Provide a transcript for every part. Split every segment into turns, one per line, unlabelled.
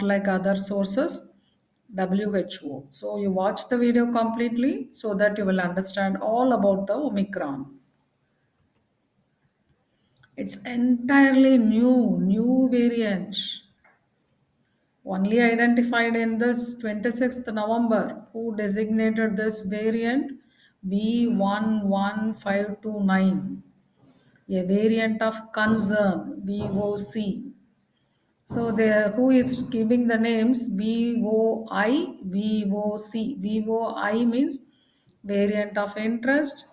like other sources, WHO. So you watch the video completely so that you will understand all about the Omicron. It's entirely new variant. Only identified in this 26th November, who designated this variant B11529, a variant of concern, VOC. So the who is giving the names VOI, VOC. VOI means variant of interest,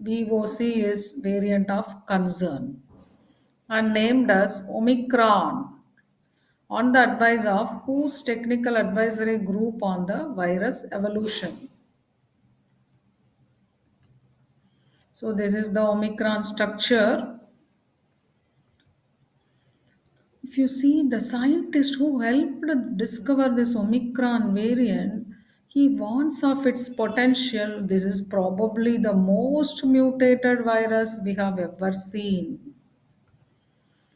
VOC is variant of concern, and named as Omicron on the advice of whose technical advisory group on the virus evolution. So this is the Omicron structure. If you see the scientist who helped discover this Omicron variant, he warns of its potential. This is probably the most mutated virus we have ever seen.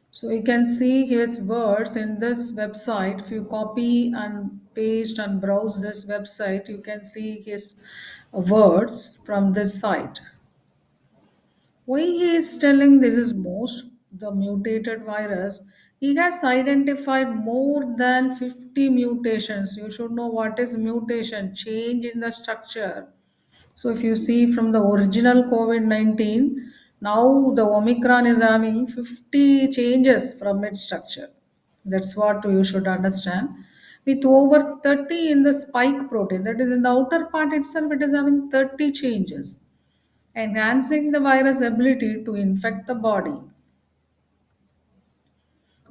So you can see his words in this website. If you copy and paste and browse this website, you can see his words from this site. Why he is telling this is most the mutated virus? He has identified more than 50 mutations. You should know what is mutation, change in the structure. So if you see from the original COVID-19, now the Omicron is having 50 changes from its structure. That's what you should understand. With over 30 in the spike protein, that is in the outer part itself, it is having 30 changes, enhancing the virus ability to infect the body.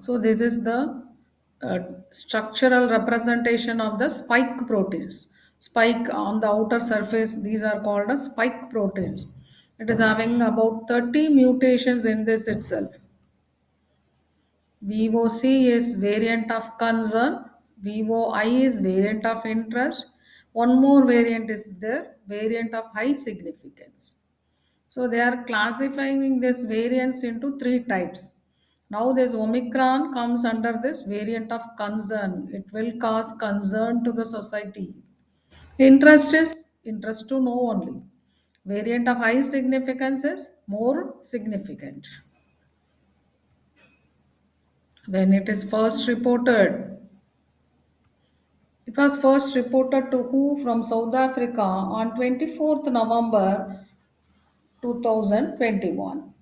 So this is the structural representation of the spike proteins. Spike on the outer surface, these are called as spike proteins. It is having about 30 mutations in this itself. VOC is variant of concern, VOI is variant of interest. One more variant is there, variant of high significance. So they are classifying this variants into three types. Now this Omicron comes under this variant of concern. It will cause concern to the society. Interest is interest to know only. Variant of high significance is more significant. When it is first reported, it was first reported to WHO from South Africa on 24th November 2021.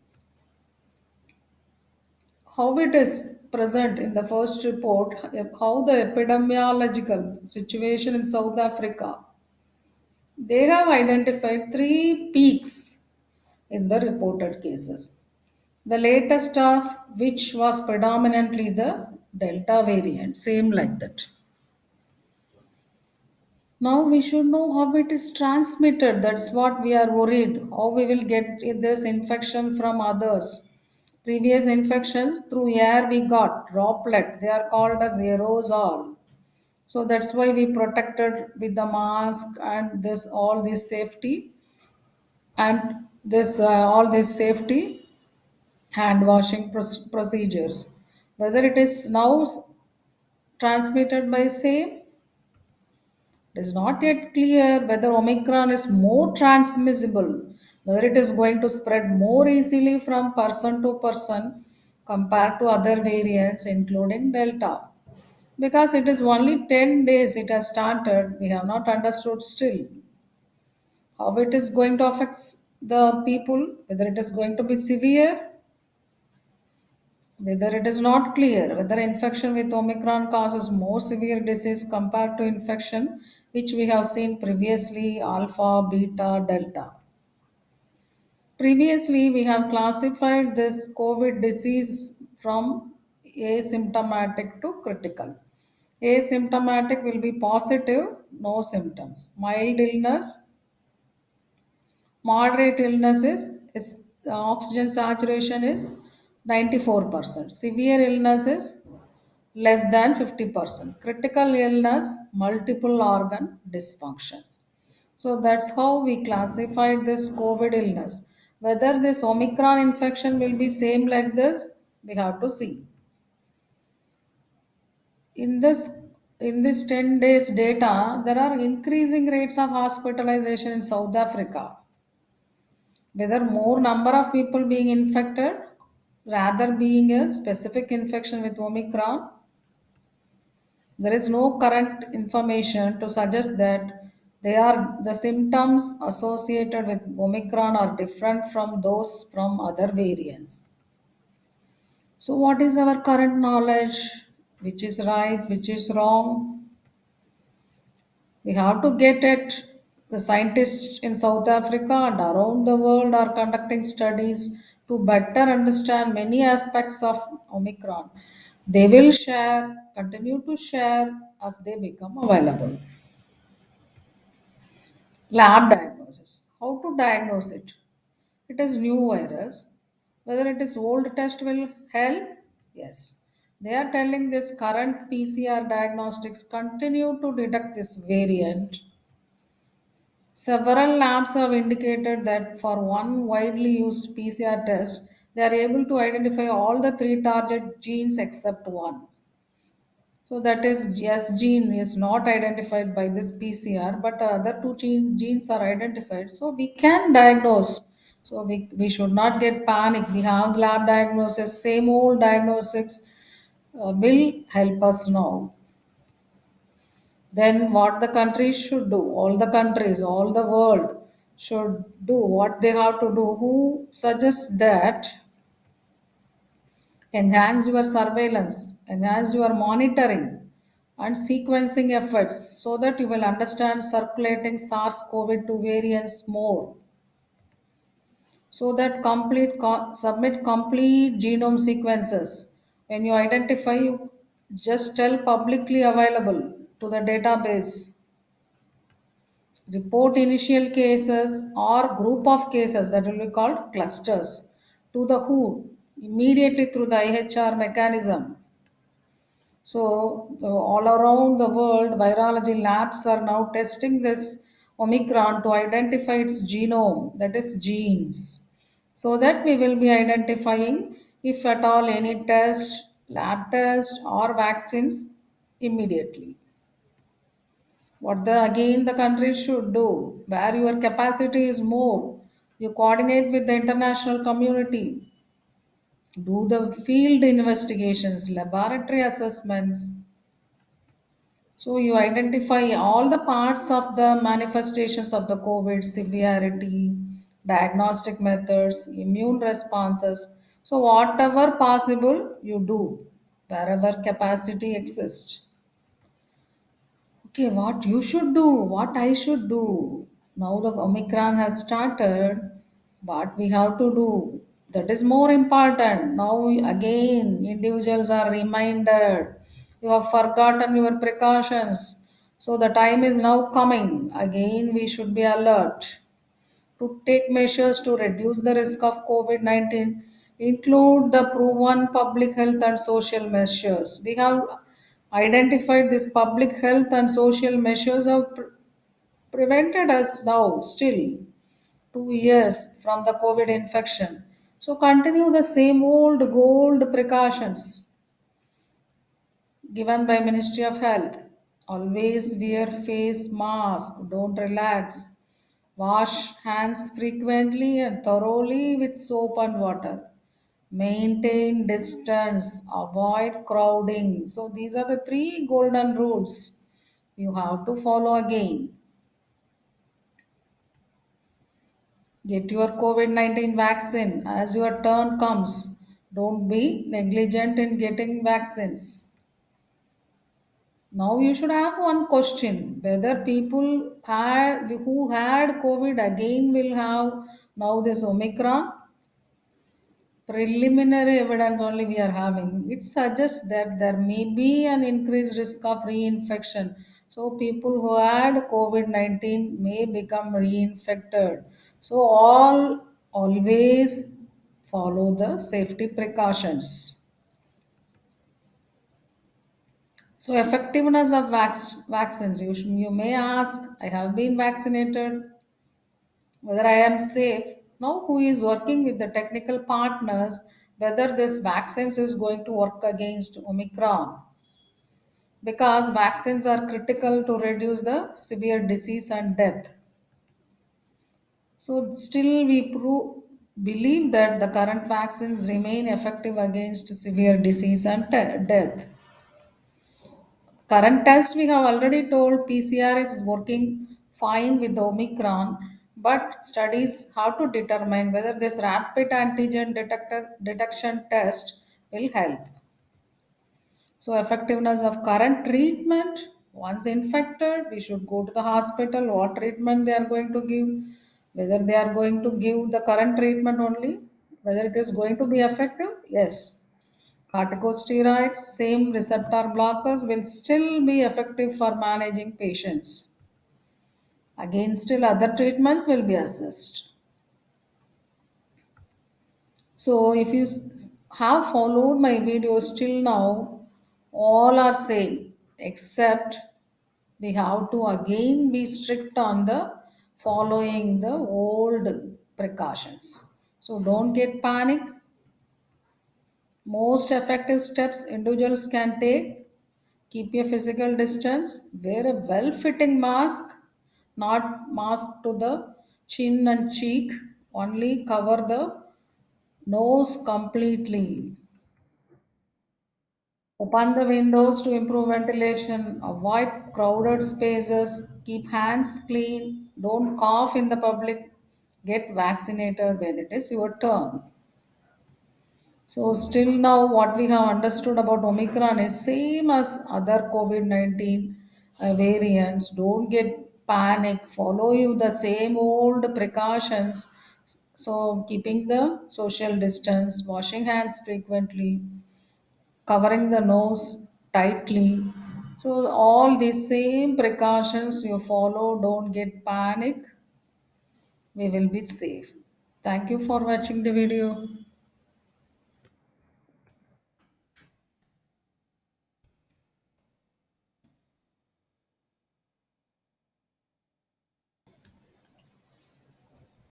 How it is present in the first report, how the epidemiological situation in South Africa. They have identified three peaks in the reported cases. The latest of which was predominantly the Delta variant, same like that. Now we should know how it is transmitted. That's what we are worried. How we will get this infection from others. Previous infections through air we got droplet. They are called as aerosol. So that's why we protected with the mask and this all this safety and this all this safety hand washing procedures. Whether it is now transmitted by same, it is not yet clear whether Omicron is more transmissible, whether it is going to spread more easily from person to person compared to other variants, including Delta. Because it is only 10 days it has started, we have not understood still how it is going to affect the people, whether it is going to be severe, whether it is not clear whether infection with Omicron causes more severe disease compared to infection which we have seen previously alpha, beta, delta. Previously, we have classified this COVID disease from asymptomatic to critical. Asymptomatic will be positive, no symptoms. Mild illness, moderate illness is the oxygen saturation is 94%. Severe illness is less than 50%. Critical illness, multiple organ dysfunction. So that's how we classified this COVID illness. Whether this Omicron infection will be same like this, we have to see. In this in this 10 days data, there are increasing rates of hospitalization in South Africa. Whether more number of people being infected rather being a specific infection with Omicron, there is no current information to suggest that they are the symptoms associated with Omicron are different from those from other variants. So, what is our current knowledge? Which is right, which is wrong? We have to get it. The scientists in South Africa and around the world are conducting studies to better understand many aspects of Omicron. They will share, continue to share as they become available. Lab diagnosis. How to diagnose it? It is new virus. Whether it is old test will help? Yes. They are telling this current PCR diagnostics continue to detect this variant. Several labs have indicated that for one widely used PCR test, they are able to identify all the three target genes except one. So that is yes gene is not identified by this PCR, but the other two genes are identified. So we can diagnose. So we should not get panic. We have lab diagnosis, same old diagnostics will help us now. Then what the countries should do, all the countries, all the world should do what they have to do. Who suggests that enhance your surveillance, enhance your monitoring and sequencing efforts so that you will understand circulating SARS-CoV-2 variants more. So that submit complete genome sequences. When you identify, you just tell publicly available to the database. Report initial cases or group of cases that will be called clusters to the WHO immediately through the IHR mechanism. So, all around the world, virology labs are now testing this Omicron to identify its genome, that is, genes, so that we will be identifying if at all any test, lab test, or vaccines immediately. What the again the countries should do, where your capacity is more, you coordinate with the international community, do the field investigations, laboratory assessments. So you identify all the parts of the manifestations of the COVID severity, diagnostic methods, immune responses. So whatever possible you do wherever capacity exists. Okay, what you should do, what I should do. Now the Omicron has started, what we have to do. That is more important. Now again, individuals are reminded. You have forgotten your precautions. So the time is now coming. Again, we should be alert to take measures to reduce the risk of COVID 19, include the proven public health and social measures. We have identified this public health and social measures have prevented us now still 2 years from the COVID infection. So continue the same old gold precautions given by Ministry of Health. Always wear face mask, don't relax. Wash hands frequently and thoroughly with soap and water. Maintain distance, avoid crowding. So these are the three golden rules you have to follow again. Get your COVID 19 vaccine as your turn comes. Don't be negligent in getting vaccines. Now you should have one question whether people who had COVID again will have now this Omicron. Preliminary evidence only we are having. It suggests that there may be an increased risk of reinfection. So people who had COVID 19 may become reinfected. So all always follow the safety precautions. So effectiveness of vaccines. You may ask, I have been vaccinated, whether I am safe. Now who is working with the technical partners, whether this vaccines is going to work against Omicron. because vaccines are critical to reduce the severe disease and death. So still believe that the current vaccines remain effective against severe disease and death. Current test we have already told PCR is working fine with the Omicron, but studies how to determine whether this rapid antigen detection test will help. So effectiveness of current treatment, once infected, we should go to the hospital, what treatment they are going to give, whether they are going to give the current treatment only, whether it is going to be effective, yes. Corticosteroids, same receptor blockers will still be effective for managing patients. Again, still other treatments will be assessed. So, if you have followed my videos till now, all are same except we have to again be strict on the following the old precautions. So, don't get panic. Most effective steps individuals can take: keep your physical distance, wear a well fitting mask, not mask to the chin and cheek, only cover the nose completely. Open the windows to improve ventilation, avoid crowded spaces, keep hands clean, don't cough in the public, get vaccinated when it is your turn. So still now what we have understood about Omicron is same as other COVID-19 variants. Don't get panic. Follow you the same old precautions. So keeping the social distance, washing hands frequently, covering the nose tightly. So all these same precautions you follow. Don't get panic. We will be safe. Thank you for watching the video.